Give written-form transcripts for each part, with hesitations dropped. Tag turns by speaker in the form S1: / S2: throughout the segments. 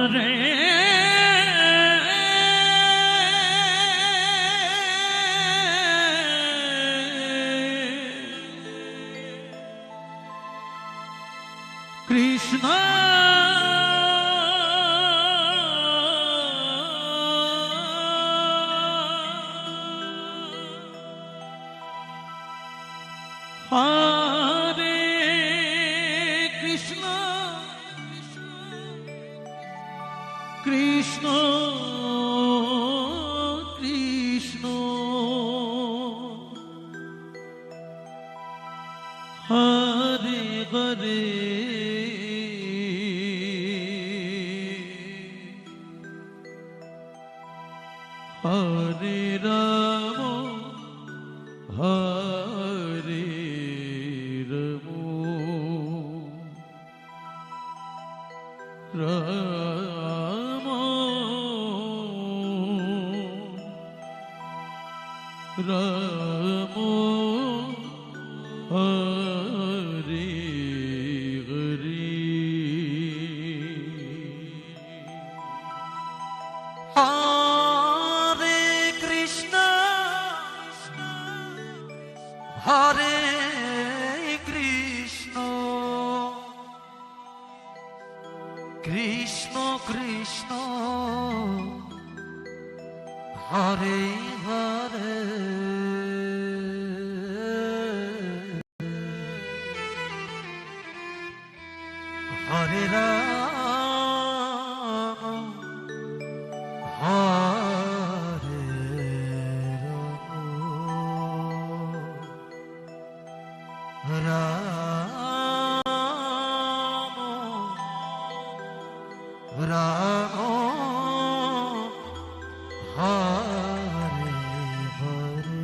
S1: হরে Krishna হরে Krishna Krishna Krishna Hare Hare Hare Ram হরে Ram Ram Ram Hare Hare
S2: Hare Krishna হরে Krishna Krishna Krishna Hare Hare Hare Ram হরে Ram Ram Hare Hare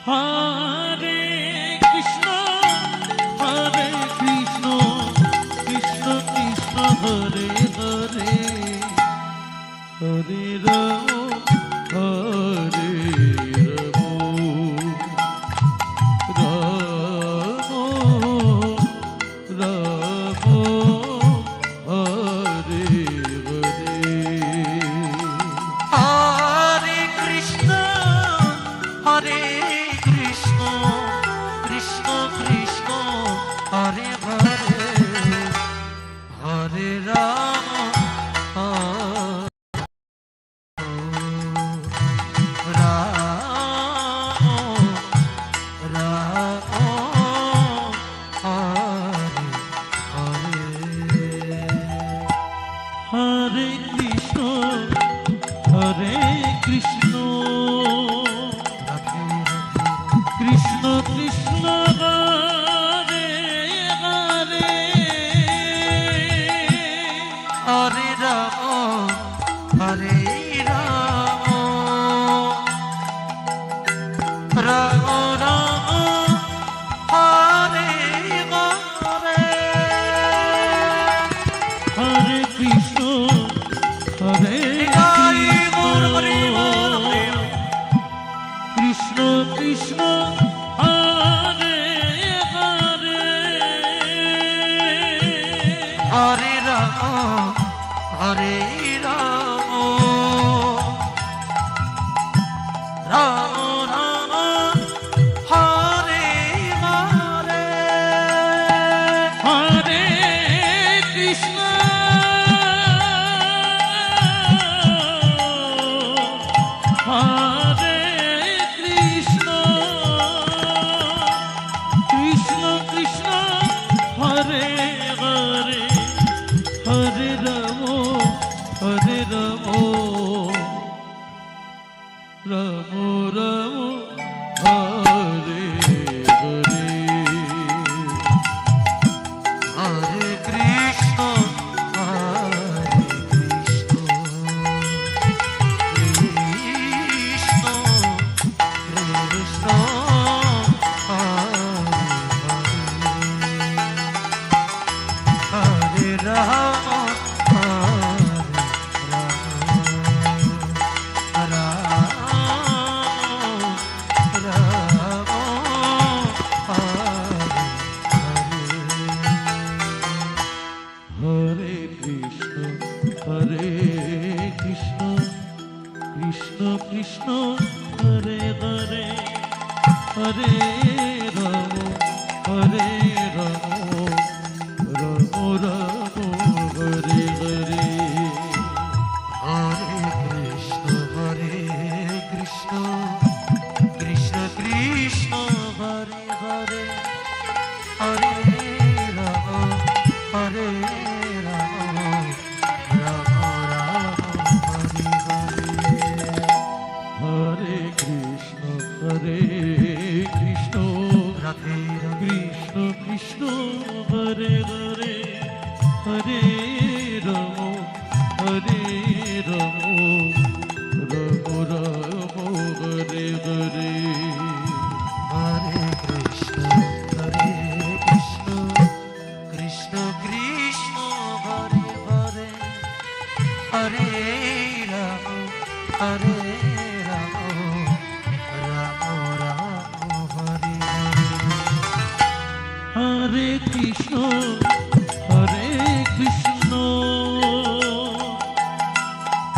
S1: Hare Krishna হরে Krishna Krishna Krishna Hare Hare Hare Ram হরে Ram Ram Ram Hare Hare
S2: Hare Krishna হরে Krishna Krishna Krishna Hare Hare Hare Ram Ram Ram Hare Hare
S1: Hare Krishna হরে Krishna Krishna Krishna Hare Hare
S2: Hare Ram হরে Ram Ram Ram Hare Hare
S1: Hare Krishna হরে
S2: জয় Gour হরে বল হরে
S1: Krishna Krishna Hare Hare
S2: Hare Ram হরে Ram Ram Ram Hare Hare
S1: Hare Krishna হরে Krishna Krishna Krishna Hare Hare Hare Ram Ram Ram Hare Hare
S2: Hare Krishna Krishna Krishna Hare Hare Hare
S1: Ram Hare Hare
S2: Hare Krishna Krishna Krishna Hare Hare Hare Ram হরে Ram Ram Ram Hare Hare
S1: Hare Krishna
S2: Radhe Radhe
S1: Krishna Krishna Hare Hare Hare Ram Ram Ram Hare Hare
S2: Hare Krishna Krishna Krishna Hare Hare Hare Ram Ram Ram Hare
S1: Hare Krishna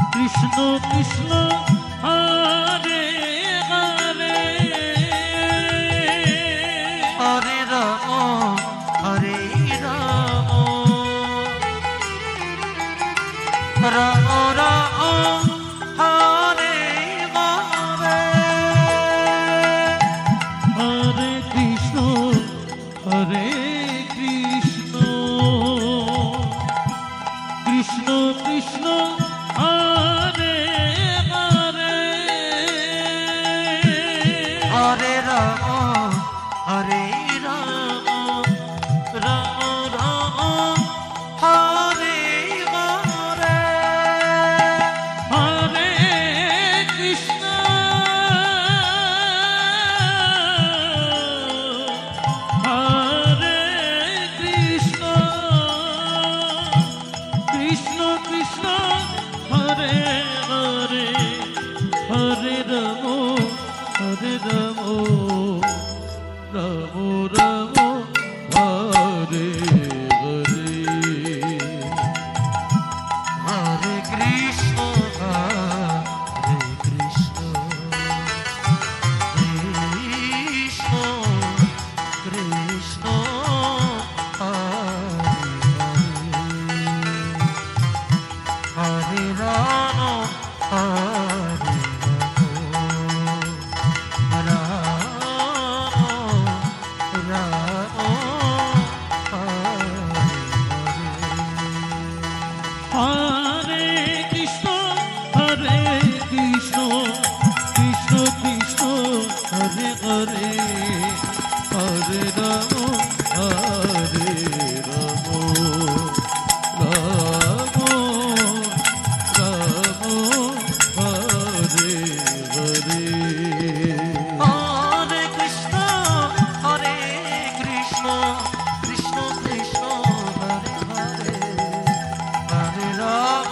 S1: Krishna Krishna Hare Hare
S2: Hare Ram Ram Ram Hare Hare
S1: Hare Krishna Krishna Krishna Hare Hare
S2: Hare Ram Ram Ram Hare Hare
S1: Hare Krishna Krishna Krishna Hare Hare Hare Ram Ram Ram Hare Hare
S2: Hare Krishna Krishna Krishna হরে Ram Hare
S1: Hare Krishna Krishna Krishna Hare Hare Hare Ram Ram Hare Hare
S2: Hare Krishna Krishna Krishna Hare Hare Hare Ram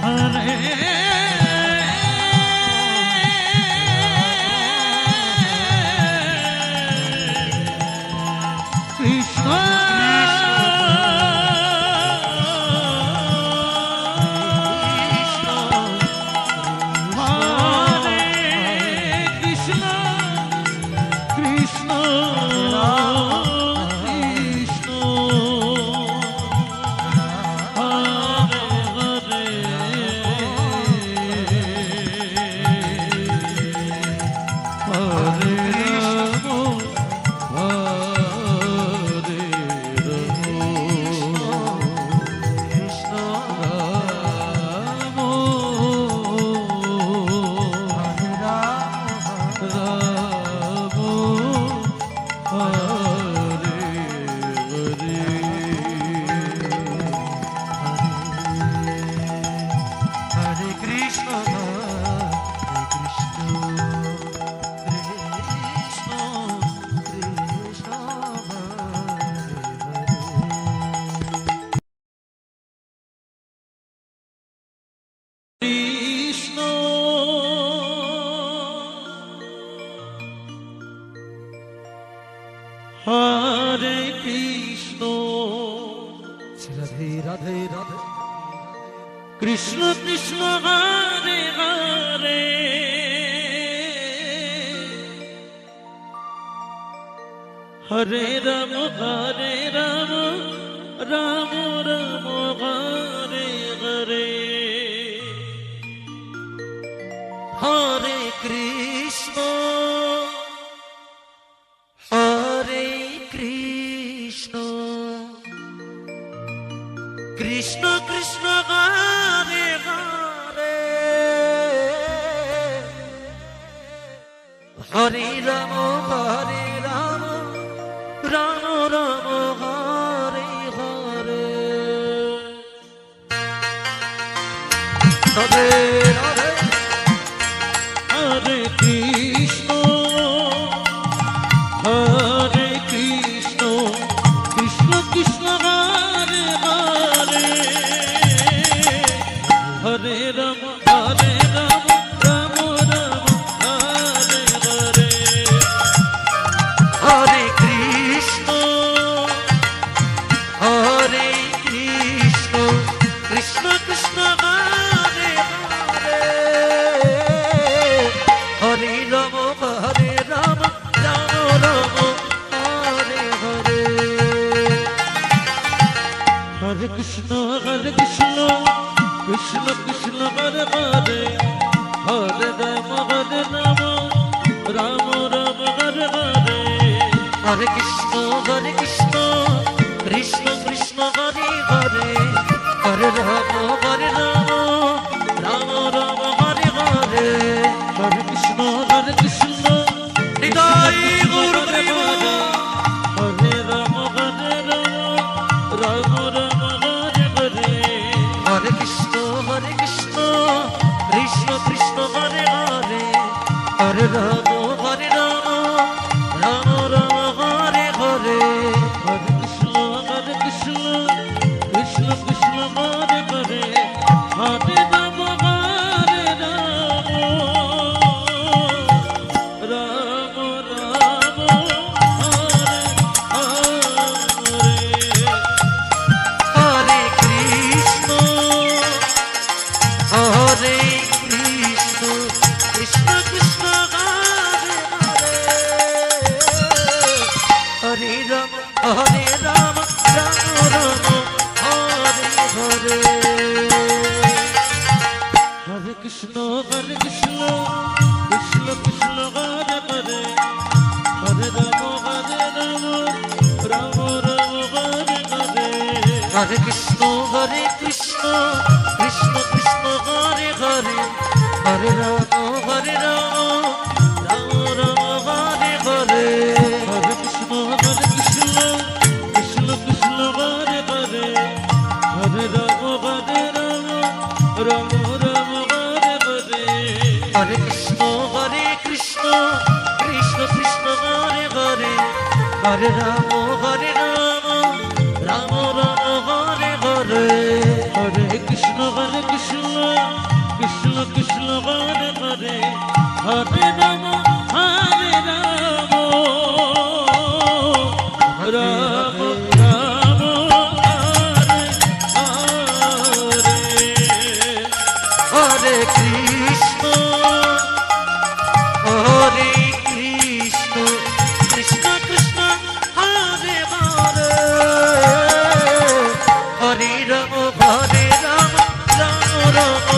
S1: হরে Krishna হরে Krishna Krishna Krishna Hare Hare Hare Ram Hare Hare Krishna
S2: Radhe Radhe Radhe
S1: Krishna Krishna Hare Hare Hare Ram Ram Ram Hare Hare
S2: Hare Krishna হরে Krishna Krishna Krishna Hare Hare Hare Ram Ram Ram Hare Hare Hare Hare
S1: Hare Krishna হরে Krishna Krishna Krishna Hare Hare Hare Ram Ram Ram Hare Hare
S2: Hare Krishna হরে Krishna Krishna Krishna Hare Hare Hare Ram Ram Ram Hare Hare
S1: Hare Krishna Krishna Krishna Hare Hare Hare Ram Ram Ram Hare Hare
S2: Hare Krishna Krishna Krishna Hare Hare Hare Ram Ram Ram Hare Hare
S1: Hare Krishna
S2: হৃদয় গুরু দেব
S1: হরে Ram Ram Ram Hare Hare
S2: Hare Krishna Krishna Krishna Hare Hare Hare Ram Ram Ram Hare Hare
S1: Hare Krishna Krishna Krishna Hare Hare Hare Ram Ram Ram Hare Hare
S2: Hare Krishna হরে Krishna Krishna Krishna Hare Hare Hare Ram Ram Ram Hare Hare
S1: Hare Krishna Krishna Krishna Hare Hare Hare Ram Ram Ram Hare Hare
S2: Hare Krishna Krishna Krishna Hare Hare Hare Ram Ram Ram Hare Hare
S1: Hare Krishna Krishna Hare Hare Hare Ram Ram Ram Hare Hare
S2: Hare Krishna Krishna Krishna Hare Hare Hare Ram Ram Ram Hare Hare
S1: Hare Krishna Krishna Krishna Hare Hare Hare Ram Ram Ram Hare Hare
S2: Hare Krishna Krishna Krishna Hare Hare Hare Ram Ram Ram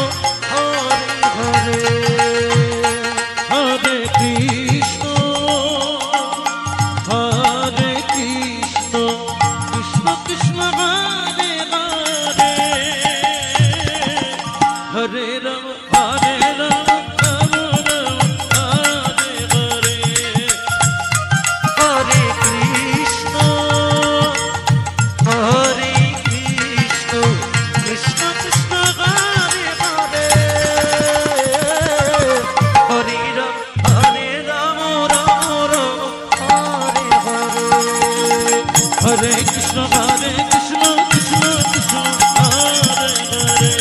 S2: Hare Hare
S1: Hare Krishna Krishna Krishna Hare Hare Hare Ram Ram Hare Hare
S2: Hare Krishna Krishna Krishna Hare Hare Hare Ram Ram Hare Hare
S1: Hare Krishna Krishna Krishna Hare Hare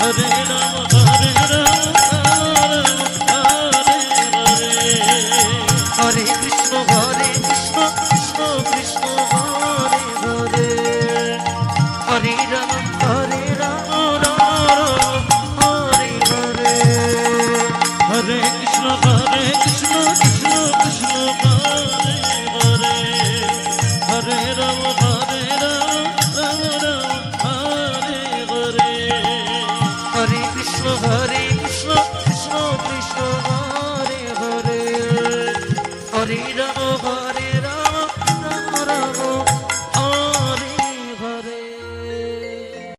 S1: Hare Ram Hare
S2: Hare Krishna Krishna Krishna Hare Hare Hare Ram Ram Hare Hare
S1: Hare Krishna Krishna Krishna Hare Hare Hare Ram
S2: হরে Ram